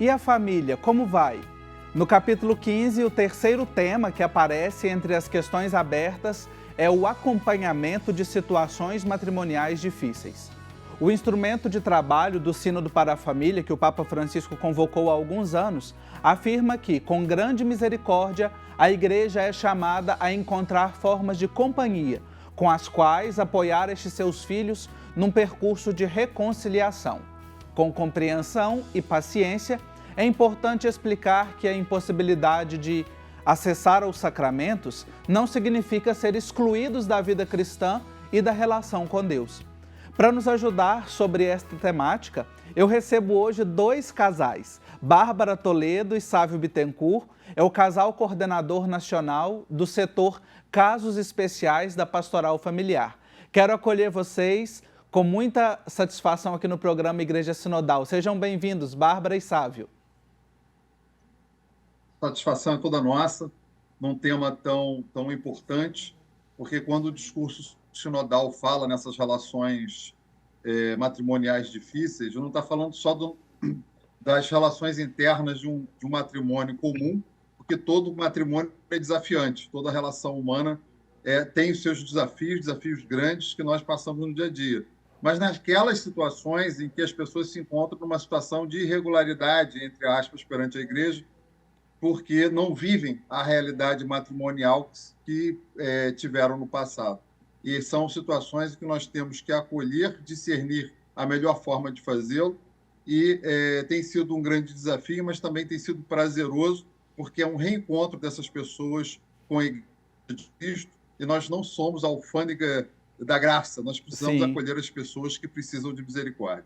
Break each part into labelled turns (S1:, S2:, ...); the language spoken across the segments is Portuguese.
S1: E a família, como vai? No capítulo 15, o terceiro tema que aparece entre as questões abertas é o acompanhamento de situações matrimoniais difíceis. O instrumento de trabalho do Sínodo para a Família, que o Papa Francisco convocou há alguns anos, afirma que, com grande misericórdia, a Igreja é chamada a encontrar formas de companhia, com as quais apoiar estes seus filhos num percurso de reconciliação. Com compreensão e paciência, é importante explicar que a impossibilidade de acessar aos sacramentos não significa ser excluídos da vida cristã e da relação com Deus. Para nos ajudar sobre esta temática, eu recebo hoje dois casais. Bárbara Toledo e Sávio Bittencourt é o casal coordenador nacional do setor Casos Especiais da Pastoral Familiar. Quero acolher vocês com muita satisfação aqui no programa Igreja Sinodal. Sejam bem-vindos, Bárbara e Sávio.
S2: Satisfação é toda nossa, num tema tão importante, porque quando o discurso sinodal fala nessas relações matrimoniais difíceis, não está falando só das relações internas de um matrimônio comum, porque todo matrimônio é desafiante, toda relação humana tem os seus desafios grandes que nós passamos no dia a dia. Mas naquelas situações em que as pessoas se encontram numa situação de irregularidade, entre aspas, perante a igreja, porque não vivem a realidade matrimonial que tiveram no passado. E são situações que nós temos que acolher, discernir a melhor forma de fazê-lo, e tem sido um grande desafio, mas também tem sido prazeroso, porque é um reencontro dessas pessoas com a Igreja de Cristo, e nós não somos a alfândega da graça, nós precisamos acolher as pessoas que precisam de misericórdia.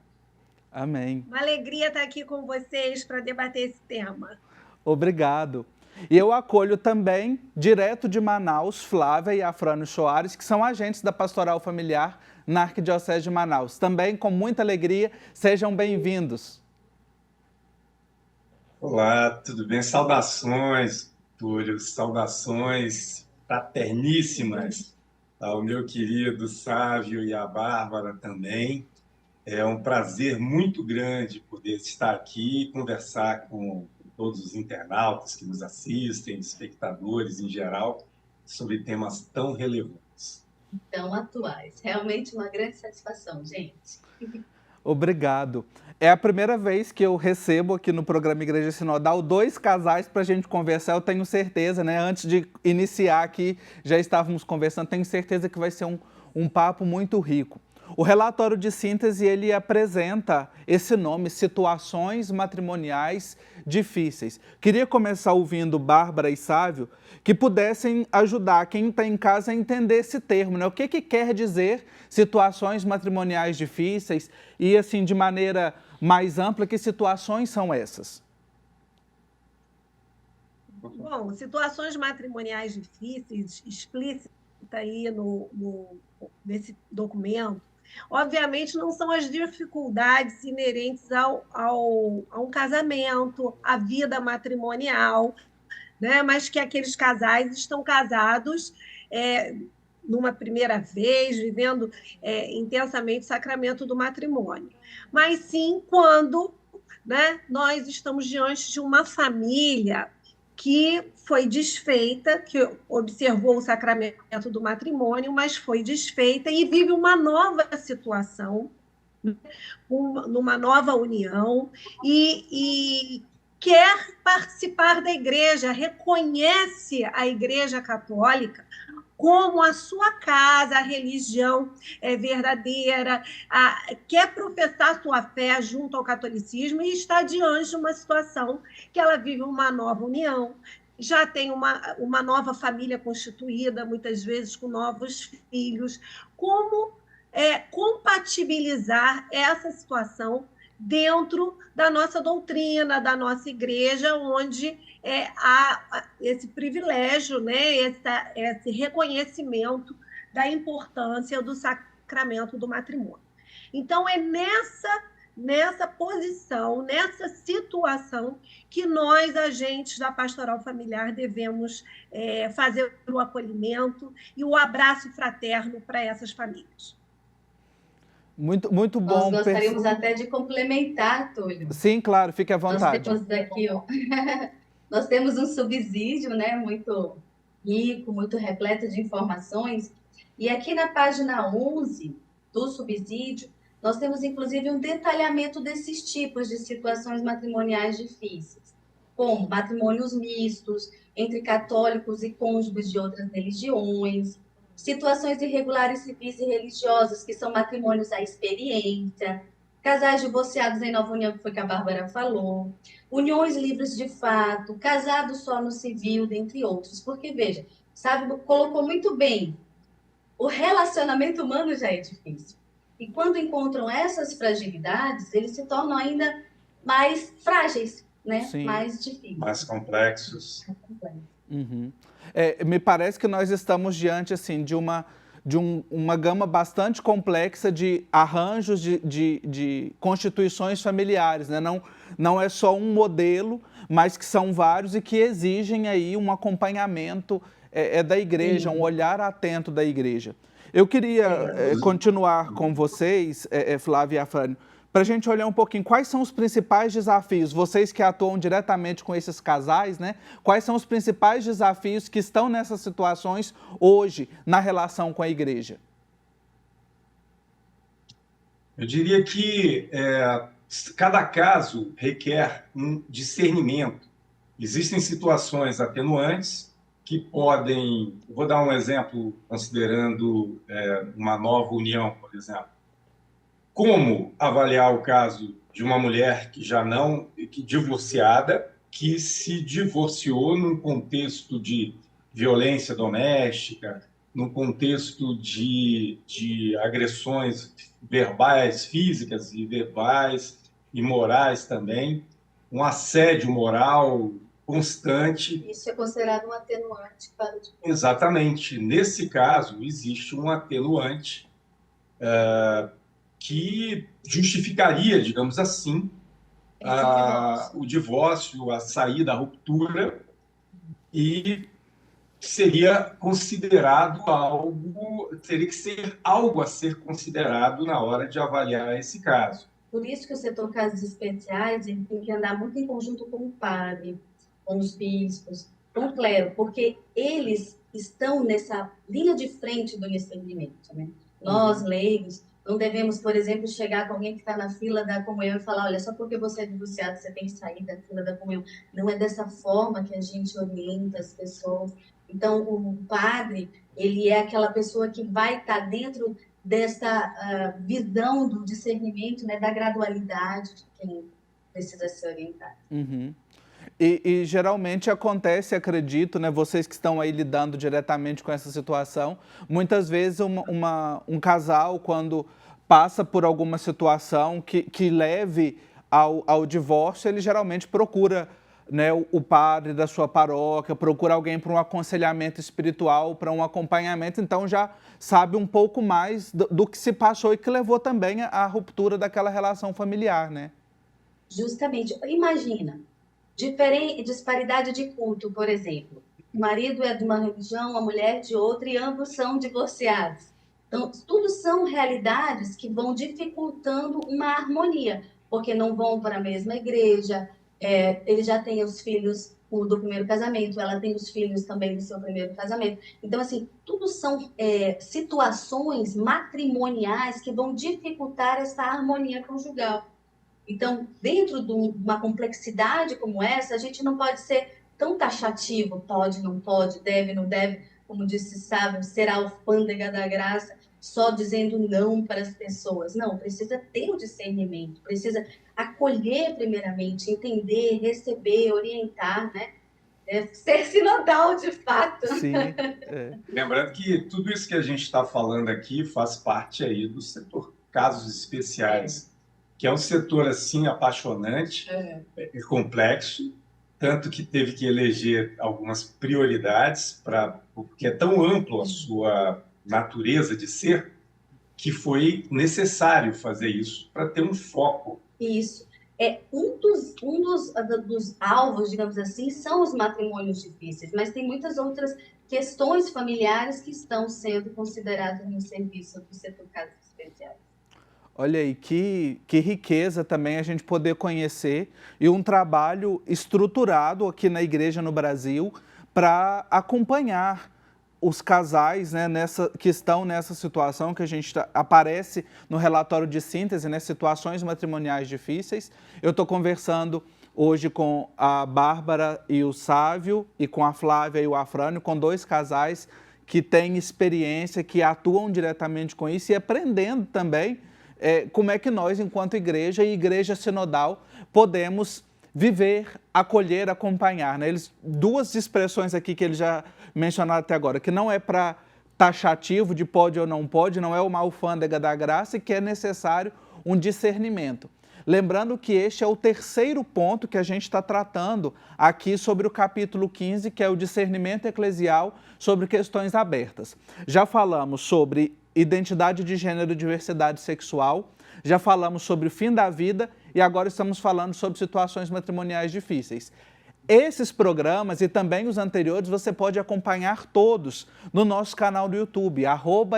S1: Amém.
S3: Uma alegria estar aqui com vocês para debater esse tema.
S1: Obrigado. E eu acolho também, direto de Manaus, Flávia e Afrânio Soares, que são agentes da Pastoral Familiar na Arquidiocese de Manaus. Também, com muita alegria, sejam bem-vindos.
S4: Olá, tudo bem? Saudações, Túlio, saudações fraterníssimas ao meu querido Sávio e à Bárbara também. É um prazer muito grande poder estar aqui e conversar com todos os internautas que nos assistem, espectadores em geral, sobre temas tão relevantes.
S5: Tão atuais. Realmente uma grande satisfação, gente.
S1: Obrigado. É a primeira vez que eu recebo aqui no programa Igreja Sinodal dois casais para a gente conversar, eu tenho certeza, né? Antes de iniciar aqui, já estávamos conversando, tenho certeza que vai ser um papo muito rico. O relatório de síntese, ele apresenta esse nome, Situações Matrimoniais Difíceis. Queria começar ouvindo Bárbara e Sávio, que pudessem ajudar quem está em casa a entender esse termo, né? O que quer dizer situações matrimoniais difíceis e, assim, de maneira mais ampla, que situações são essas?
S3: Bom, situações matrimoniais difíceis, explícita aí nesse documento, obviamente não são as dificuldades inerentes a um casamento, à vida matrimonial, né? Mas que aqueles casais estão casados numa primeira vez, vivendo intensamente o sacramento do matrimônio. Mas sim quando, né, nós estamos diante de uma família que foi desfeita, que observou o sacramento do matrimônio, mas foi desfeita e vive uma nova situação, numa nova união, e quer participar da igreja, reconhece a Igreja Católica como a sua casa, a religião verdadeira, quer professar sua fé junto ao catolicismo e está diante de uma situação que ela vive uma nova união, já tem uma nova família constituída, muitas vezes com novos filhos. Como compatibilizar essa situação dentro da nossa doutrina, da nossa igreja, onde há esse privilégio, né, esse reconhecimento da importância do sacramento do matrimônio. Então, é nessa posição, nessa situação, que nós, agentes da Pastoral Familiar, devemos fazer o acolhimento e o abraço fraterno para essas famílias.
S1: Muito
S5: Nós
S1: bom.
S5: gostaríamos até de complementar, Túlio.
S1: Sim, claro, fique à vontade.
S5: Nós temos aqui, ó, nós temos um subsídio, né, muito rico, muito repleto de informações. E aqui na página 11 do subsídio, nós temos inclusive um detalhamento desses tipos de situações matrimoniais difíceis, como matrimônios mistos, entre católicos e cônjuges de outras religiões, situações irregulares civis e religiosas, que são matrimônios à experiência, casais divorciados em nova união, que foi que a Bárbara falou, uniões livres de fato, casados só no civil, dentre outros. Porque, veja, sabe, colocou muito bem, o relacionamento humano já é difícil. E quando encontram essas fragilidades, eles se tornam ainda mais frágeis, né?
S1: Sim.
S5: Mais difíceis.
S4: Mais complexos.
S1: Uhum. Me parece que nós estamos diante assim, de uma gama bastante complexa de arranjos de constituições familiares, né? Não é só um modelo, mas que são vários e que exigem aí um acompanhamento da igreja, um olhar atento da igreja. Eu queria continuar com vocês, Flávia e Afrânio, para a gente olhar um pouquinho quais são os principais desafios, vocês que atuam diretamente com esses casais, né? Quais são os principais desafios que estão nessas situações hoje na relação com a igreja?
S4: Eu diria que cada caso requer um discernimento. Existem situações atenuantes que podem... Vou dar um exemplo considerando uma nova união, por exemplo. Como avaliar o caso de uma mulher que divorciada, que se divorciou num contexto de violência doméstica, num contexto de agressões verbais, físicas e verbais, e morais também, um assédio moral constante.
S5: Isso é considerado um atenuante para o divórcio.
S4: Exatamente. Nesse caso, existe um atenuante que justificaria, digamos assim, o divórcio, a saída, a ruptura, e seria considerado teria que ser algo a ser considerado na hora de avaliar esse caso.
S5: Por isso que o setor casos especiais ele tem que andar muito em conjunto com o padre, com os bispos, com o clero, porque eles estão nessa linha de frente do discernimento, né? Nós, leigos, não devemos, por exemplo, chegar com alguém que está na fila da comunhão e falar, olha, só porque você é divorciado, você tem que sair da fila da comunhão. Não é dessa forma que a gente orienta as pessoas. Então, o padre, ele é aquela pessoa que vai estar dentro dessa visão do discernimento, né, da gradualidade de quem precisa ser orientado.
S1: Uhum. E geralmente acontece, acredito, né, vocês que estão aí lidando diretamente com essa situação, muitas vezes um casal, quando passa por alguma situação que leve ao divórcio, ele geralmente procura, né, o padre da sua paróquia, procura alguém para um aconselhamento espiritual, para um acompanhamento, então já sabe um pouco mais do que se passou e que levou também à ruptura daquela relação familiar, né?
S5: Justamente. Imagina, disparidade de culto, por exemplo. O marido é de uma religião, a mulher de outra, e ambos são divorciados. Então, tudo são realidades que vão dificultando uma harmonia, porque não vão para a mesma igreja, ele já tem os filhos do primeiro casamento, ela tem os filhos também do seu primeiro casamento. Então, assim, tudo são situações matrimoniais que vão dificultar essa harmonia conjugal. Então, dentro de uma complexidade como essa, a gente não pode ser tão taxativo, pode, não pode, deve, não deve, como disse Sábio, ser a alfândega da graça, só dizendo não para as pessoas. Não, precisa ter o discernimento, precisa acolher primeiramente, entender, receber, orientar, né? Ser sinodal de fato.
S1: Sim.
S4: Lembrando que tudo isso que a gente está falando aqui faz parte aí do setor casos especiais, que é um setor assim apaixonante, complexo, tanto que teve que eleger algumas prioridades, porque é tão amplo a sua natureza de ser, que foi necessário fazer isso para ter um foco.
S5: Isso. Um dos alvos, digamos assim, são os matrimônios difíceis, mas tem muitas outras questões familiares que estão sendo consideradas no serviço do setor casos especiais.
S1: Olha aí, que riqueza também a gente poder conhecer e um trabalho estruturado aqui na igreja no Brasil para acompanhar os casais, né, que estão nessa situação que a gente aparece no relatório de síntese, né, situações matrimoniais difíceis. Eu estou conversando hoje com a Bárbara e o Sávio e com a Flávia e o Afrânio, com dois casais que têm experiência, que atuam diretamente com isso e aprendendo também como é que nós, enquanto igreja e igreja sinodal, podemos viver, acolher, acompanhar. Né? Duas expressões aqui que eles já mencionaram até agora, que não é para taxativo de pode ou não pode, não é uma alfândega da graça e que é necessário um discernimento. Lembrando que este é o terceiro ponto que a gente está tratando aqui sobre o capítulo 15, que é o discernimento eclesial sobre questões abertas. Já falamos sobre identidade de gênero e diversidade sexual, já falamos sobre o fim da vida e agora estamos falando sobre situações matrimoniais difíceis. Esses programas e também os anteriores você pode acompanhar todos no nosso canal do YouTube,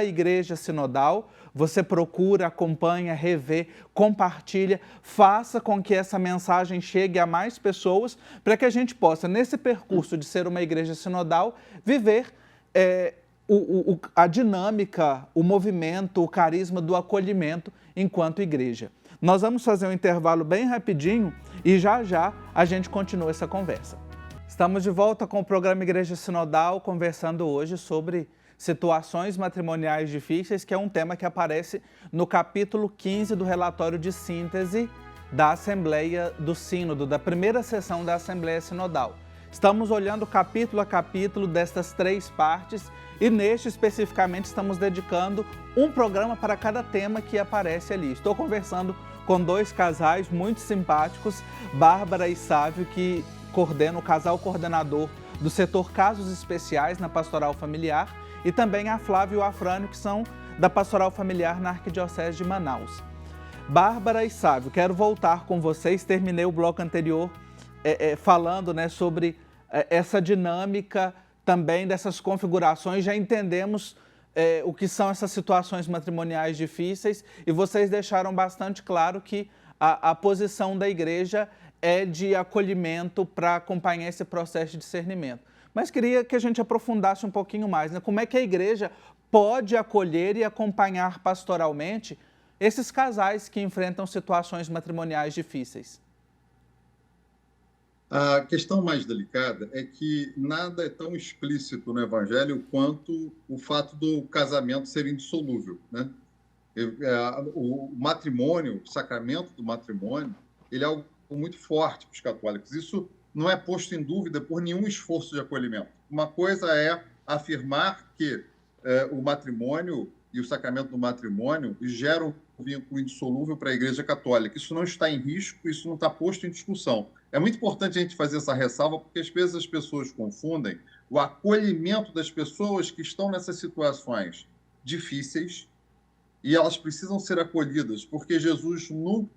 S1: @Igreja Sinodal. Você procura, acompanha, revê, compartilha, faça com que essa mensagem chegue a mais pessoas para que a gente possa, nesse percurso de ser uma igreja sinodal, viver a dinâmica, o movimento, o carisma do acolhimento enquanto igreja. Nós vamos fazer um intervalo bem rapidinho e já já a gente continua essa conversa. Estamos de volta com o programa Igreja Sinodal, conversando hoje sobre situações matrimoniais difíceis, que é um tema que aparece no capítulo 15 do relatório de síntese da Assembleia do Sínodo, da primeira sessão da Assembleia Sinodal. Estamos olhando capítulo a capítulo destas três partes e neste especificamente estamos dedicando um programa para cada tema que aparece ali. Estou conversando com dois casais muito simpáticos, Bárbara e Sávio, que coordenam o casal coordenador do setor Casos Especiais na Pastoral Familiar, e também a Flávia e o Afrânio, que são da Pastoral Familiar na Arquidiocese de Manaus. Bárbara e Sávio, quero voltar com vocês. Terminei o bloco anterior falando, né, sobre essa dinâmica também dessas configurações. Já entendemos o que são essas situações matrimoniais difíceis e vocês deixaram bastante claro que a posição da igreja é de acolhimento para acompanhar esse processo de discernimento. Mas queria que a gente aprofundasse um pouquinho mais, né? Como é que a igreja pode acolher e acompanhar pastoralmente esses casais que enfrentam situações matrimoniais difíceis?
S2: A questão mais delicada é que nada é tão explícito no Evangelho quanto o fato do casamento ser indissolúvel, né? O matrimônio, o sacramento do matrimônio, ele é algo muito forte para os católicos. Isso não é posto em dúvida por nenhum esforço de acolhimento. Uma coisa é afirmar que o matrimônio e o sacramento do matrimônio geram um vínculo indissolúvel para a Igreja Católica. Isso não está em risco, isso não está posto em discussão. É muito importante a gente fazer essa ressalva, porque às vezes as pessoas confundem o acolhimento das pessoas que estão nessas situações difíceis e elas precisam ser acolhidas, porque Jesus nunca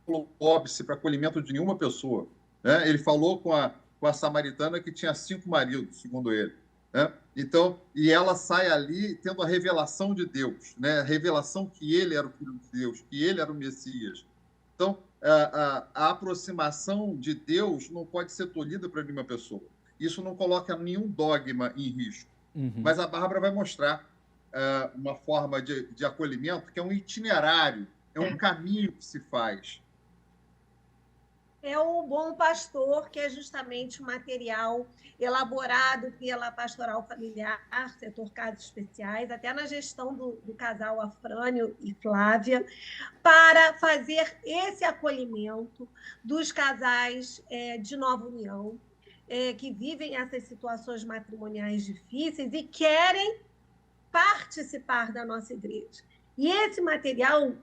S2: colocou óbice para acolhimento de nenhuma pessoa. Né? Ele falou com a samaritana que tinha 5 maridos, segundo ele. Né? Então, e ela sai ali tendo a revelação de Deus, né? A revelação que ele era o Filho de Deus, que ele era o Messias. Então, a aproximação de Deus não pode ser tolhida para nenhuma pessoa. Isso não coloca nenhum dogma em risco. Uhum. Mas a Bárbara vai mostrar uma forma de acolhimento que é um itinerário, é um caminho que se faz.
S3: É o Bom Pastor, que é justamente o material elaborado pela Pastoral Familiar, setor Casos Especiais, até na gestão do casal Afrânio e Flávia, para fazer esse acolhimento dos casais de nova união, que vivem essas situações matrimoniais difíceis e querem participar da nossa igreja. E esse material,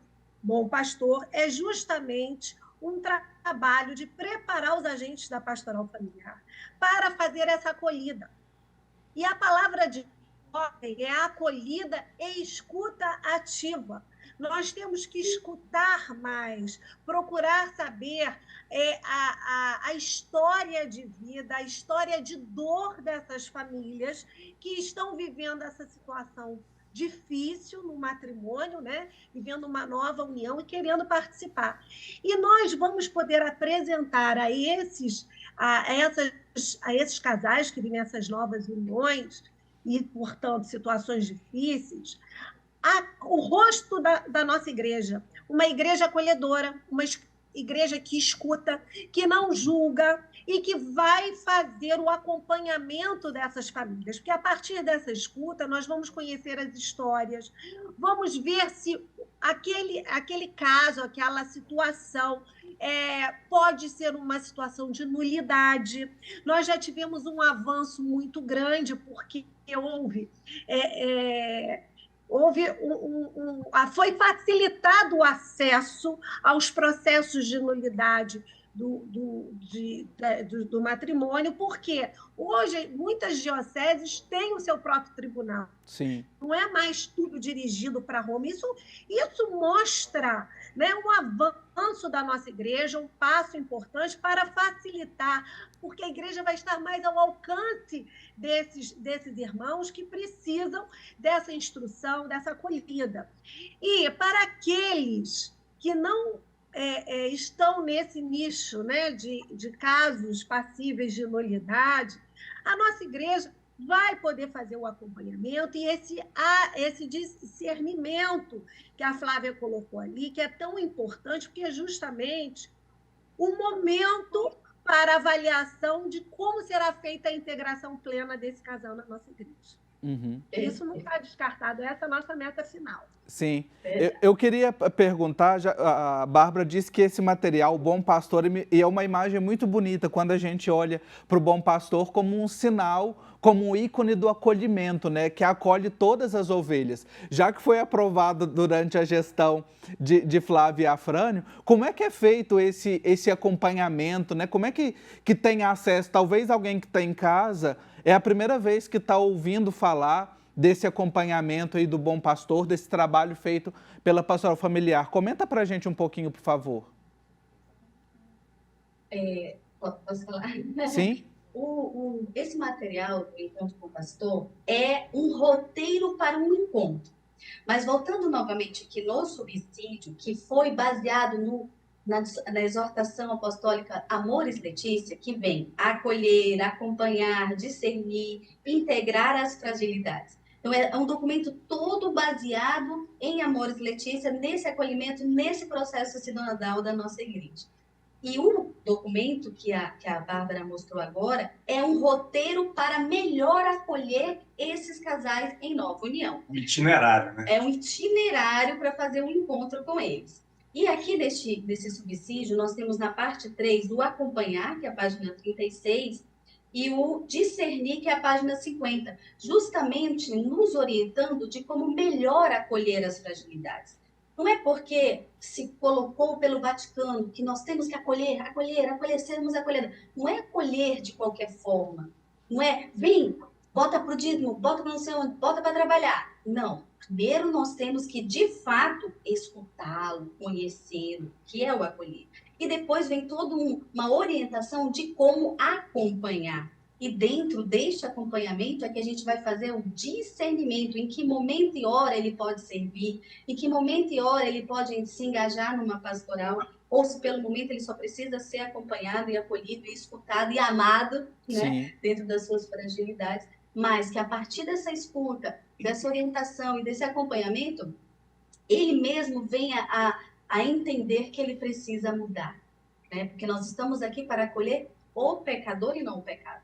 S3: Bom Pastor, é justamente um trabalho de preparar os agentes da pastoral familiar para fazer essa acolhida. E a palavra de ordem é acolhida e escuta ativa. Nós temos que escutar mais, procurar saber a história de vida, a história de dor dessas famílias que estão vivendo essa situação difícil no matrimônio, né? Vivendo uma nova união e querendo participar. E nós vamos poder apresentar a esses casais que vivem essas novas uniões e, portanto, situações difíceis, o rosto da nossa igreja, uma igreja acolhedora, uma igreja que escuta, que não julga e que vai fazer o acompanhamento dessas famílias, porque a partir dessa escuta nós vamos conhecer as histórias, vamos ver se aquele caso, aquela situação pode ser uma situação de nulidade. Nós já tivemos um avanço muito grande, porque foi facilitado o acesso aos processos de nulidade do matrimônio, porque hoje muitas dioceses têm o seu próprio tribunal.
S1: Sim.
S3: Não é mais tudo dirigido para Roma. Isso mostra, né, um avanço da nossa igreja, um passo importante para facilitar, porque a igreja vai estar mais ao alcance desses irmãos que precisam dessa instrução, dessa acolhida. E para aqueles que não estão nesse nicho, né, de casos passíveis de nulidade, a nossa igreja vai poder fazer o acompanhamento e esse discernimento que a Flávia colocou ali, que é tão importante, porque é justamente o momento para avaliação de como será feita a integração plena desse casal na nossa igreja.
S1: Uhum.
S3: Isso não está descartado, essa é a nossa meta final.
S1: Sim. Eu queria perguntar, a Bárbara disse que esse material, o Bom Pastor, e é uma imagem muito bonita quando a gente olha para o Bom Pastor como um sinal, como um ícone do acolhimento, né, que acolhe todas as ovelhas. Já que foi aprovado durante a gestão de Flávia e Afrânio, como é que é feito esse acompanhamento, né? Como é que tem acesso? Talvez alguém que está em casa é a primeira vez que está ouvindo falar desse acompanhamento aí do Bom Pastor, desse trabalho feito pela Pastoral Familiar. Comenta para a gente um pouquinho, por favor.
S5: Posso falar?
S1: Sim.
S5: Esse material do Encontro com o Pastor é um roteiro para um encontro. Mas voltando novamente aqui no subsídio, que foi baseado na exortação apostólica Amoris Laetitia, que vem acolher, acompanhar, discernir, integrar as fragilidades. Então, é um documento todo baseado em Amoris Laetitia, nesse acolhimento, nesse processo sinodal da nossa igreja. E o documento que a Bárbara mostrou agora é um roteiro para melhor acolher esses casais em nova união.
S4: Um itinerário, né?
S5: É um itinerário para fazer um encontro com eles. E aqui nesse subsídio, nós temos na parte 3 o acompanhar, que é a página 36, e o discernir, que é a página 50, justamente nos orientando de como melhor acolher as fragilidades. Não é porque se colocou pelo Vaticano que nós temos que acolher, sermos acolhidos. Não é acolher de qualquer forma. Não é, vem, bota para o dízimo, bota para não sei onde, bota para trabalhar. Não. Primeiro nós temos que, de fato, escutá-lo, conhecê-lo, que é o acolher. E depois vem toda uma orientação de como acompanhar. E dentro deste acompanhamento é que a gente vai fazer o discernimento, em que momento e hora ele pode servir, em que momento e hora ele pode se engajar numa pastoral, ou se pelo momento ele só precisa ser acompanhado e acolhido e escutado e amado, né, dentro das suas fragilidades, mas que a partir dessa escuta, dessa orientação e desse acompanhamento, ele mesmo venha a entender que ele precisa mudar, né? Porque nós estamos aqui para acolher o pecador e não o pecado.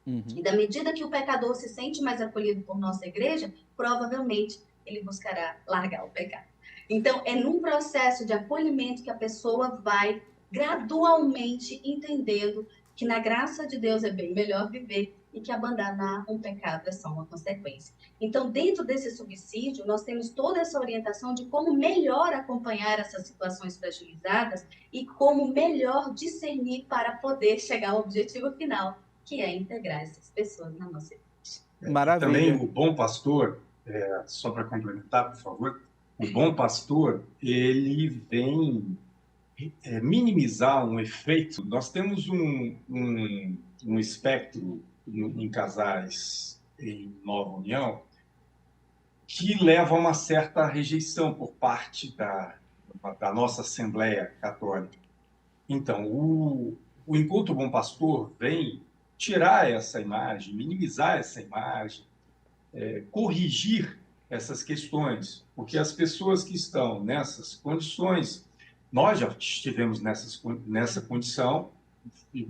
S5: Uhum. E da medida que o pecador se sente mais acolhido por nossa igreja, provavelmente ele buscará largar o pecado. Então, é num processo de acolhimento que a pessoa vai gradualmente entendendo que na graça de Deus é bem melhor viver e que abandonar um pecado é só uma consequência. Então, dentro desse subsídio, nós temos toda essa orientação de como melhor acompanhar essas situações fragilizadas e como melhor discernir para poder chegar ao objetivo final, que é integrar essas pessoas na nossa igreja.
S1: Maravilha.
S4: Também o Bom Pastor, só para complementar, por favor, o Bom Pastor, ele vem minimizar um efeito. Nós temos um espectro em casais em nova união que leva a uma certa rejeição por parte da nossa Assembleia Católica. Então, o Encontro Bom Pastor vem tirar essa imagem, minimizar essa imagem, corrigir essas questões, porque as pessoas que estão nessas condições, nós já estivemos nessa condição, e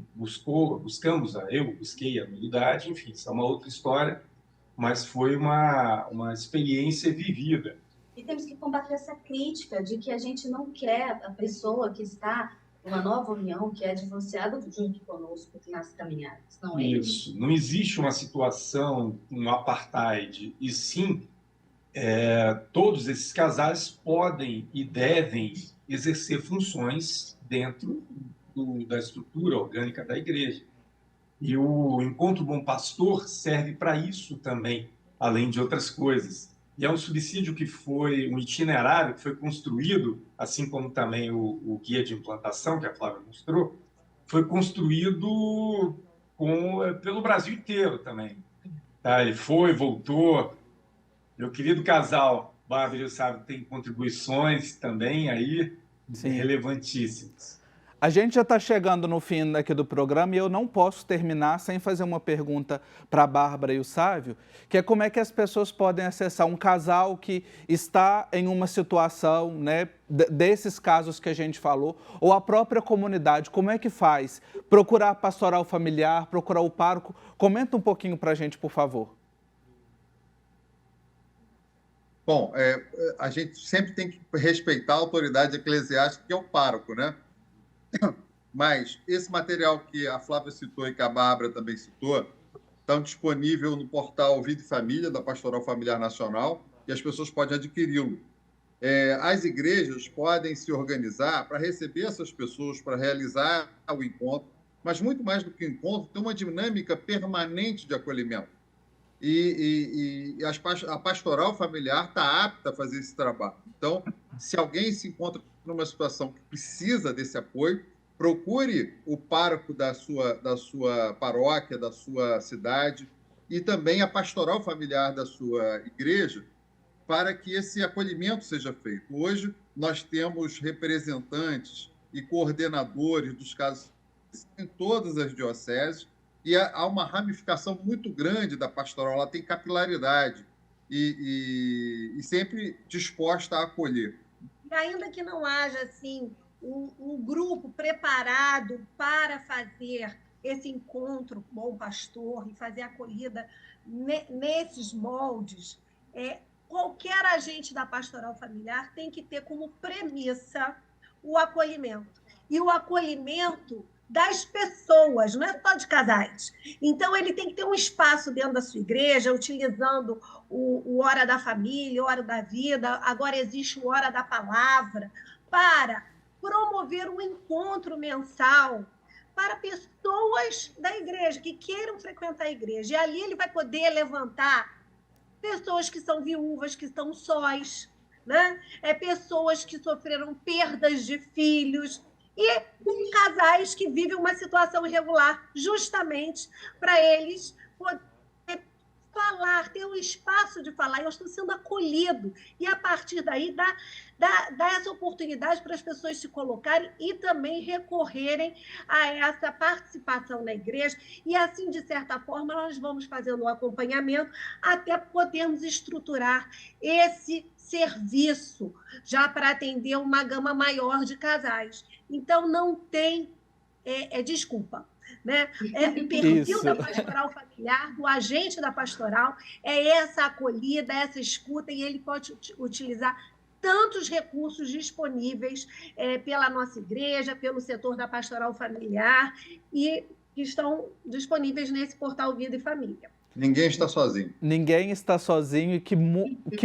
S4: eu busquei a nulidade, enfim, isso é uma outra história, mas foi uma experiência vivida.
S5: E temos que combater essa crítica de que a gente não quer a pessoa que está numa nova união, que é divorciada, junto conosco nas caminhadas. Não é
S4: isso. Não existe uma situação, um apartheid, e sim, todos esses casais podem e devem exercer funções dentro da estrutura orgânica da igreja. E o Encontro Bom Pastor serve para isso também, além de outras coisas. E é um subsídio que foi um itinerário que foi construído, assim como também o guia de implantação, que a Flávia mostrou, foi construído pelo Brasil inteiro também. Tá? Ele foi, voltou. Meu querido casal, Bárbara e o Sábio, tem contribuições também aí relevantíssimas.
S1: A gente já está chegando no fim aqui do programa e eu não posso terminar sem fazer uma pergunta para a Bárbara e o Sávio, que é como é que as pessoas podem acessar um casal que está em uma situação, né, desses casos que a gente falou, ou a própria comunidade, como é que faz? Procurar a pastoral familiar, procurar o pároco? Comenta um pouquinho para a gente, por favor.
S2: Bom, a gente sempre tem que respeitar a autoridade eclesiástica, que é o pároco, né? Mas esse material que a Flávia citou e que a Bárbara também citou, estão disponível no portal Vida e Família, da Pastoral Familiar Nacional, e as pessoas podem adquiri-lo. As igrejas podem se organizar para receber essas pessoas, para realizar o encontro, mas muito mais do que encontro, tem uma dinâmica permanente de acolhimento. E a Pastoral Familiar está apta a fazer esse trabalho. Então, se alguém se encontra numa situação que precisa desse apoio, procure o pároco da sua paróquia, da sua cidade, e também a pastoral familiar da sua igreja, para que esse acolhimento seja feito. Hoje, nós temos representantes e coordenadores dos casos em todas as dioceses, e há uma ramificação muito grande da pastoral, ela tem capilaridade e sempre disposta a acolher.
S3: E ainda que não haja assim, um grupo preparado para fazer esse encontro bom pastor e fazer a acolhida nesses moldes, qualquer agente da pastoral familiar tem que ter como premissa o acolhimento. E o acolhimento das pessoas, não é só de casais. Então, ele tem que ter um espaço dentro da sua igreja, utilizando o Hora da Família, o Hora da Vida, agora existe o Hora da Palavra, para promover um encontro mensal para pessoas da igreja, que queiram frequentar a igreja. E ali ele vai poder levantar pessoas que são viúvas, que estão sós, né? Pessoas que sofreram perdas de filhos, e casais que vivem uma situação irregular, justamente para eles poderem falar, ter um espaço de falar. Eu estou sendo acolhido. E, a partir daí, dá essa oportunidade para as pessoas se colocarem e também recorrerem a essa participação na igreja. E, assim, de certa forma, nós vamos fazendo um acompanhamento até podermos estruturar esse serviço já para atender uma gama maior de casais. Então, não tem desculpa. Né? O perfil da pastoral familiar, do agente da pastoral, é essa acolhida, essa escuta, e ele pode utilizar tantos recursos disponíveis pela nossa igreja, pelo setor da pastoral familiar, e que estão disponíveis nesse portal Vida e Família.
S2: Ninguém está sozinho.
S1: Ninguém está sozinho, e que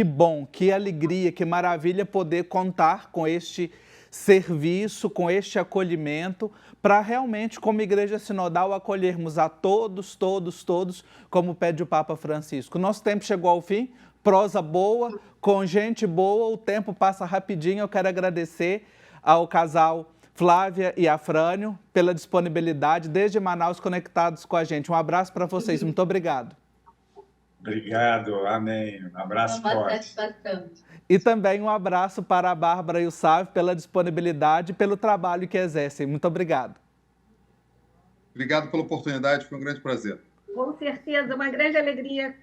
S1: bom, que alegria, que maravilha poder contar com este serviço, com este acolhimento, para realmente, como Igreja Sinodal, acolhermos a todos, como pede o Papa Francisco. Nosso tempo chegou ao fim, prosa boa, com gente boa, o tempo passa rapidinho. Eu quero agradecer ao casal Flávia e Afrânio pela disponibilidade, desde Manaus, conectados com a gente. Um abraço para vocês, muito obrigado.
S4: Obrigado, amém. Um abraço
S5: Uma
S4: forte.
S5: satisfação.
S1: E também um abraço para a Bárbara e o Sávio pela disponibilidade e pelo trabalho que exercem. Muito obrigado.
S2: Obrigado pela oportunidade, foi um grande prazer.
S3: Com certeza, uma grande alegria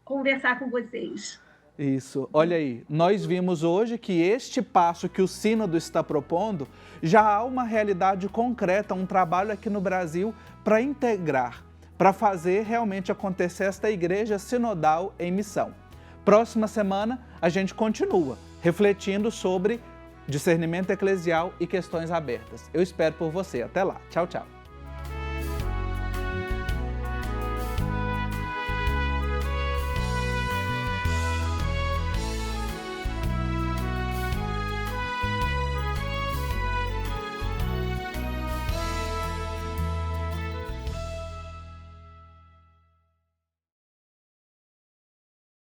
S3: conversar com vocês.
S1: Isso, olha aí, nós vimos hoje que este passo que o Sínodo está propondo, já há uma realidade concreta, um trabalho aqui no Brasil para integrar, para fazer realmente acontecer esta igreja sinodal em missão. Próxima semana a gente continua refletindo sobre discernimento eclesial e questões abertas. Eu espero por você. Até lá. Tchau, tchau.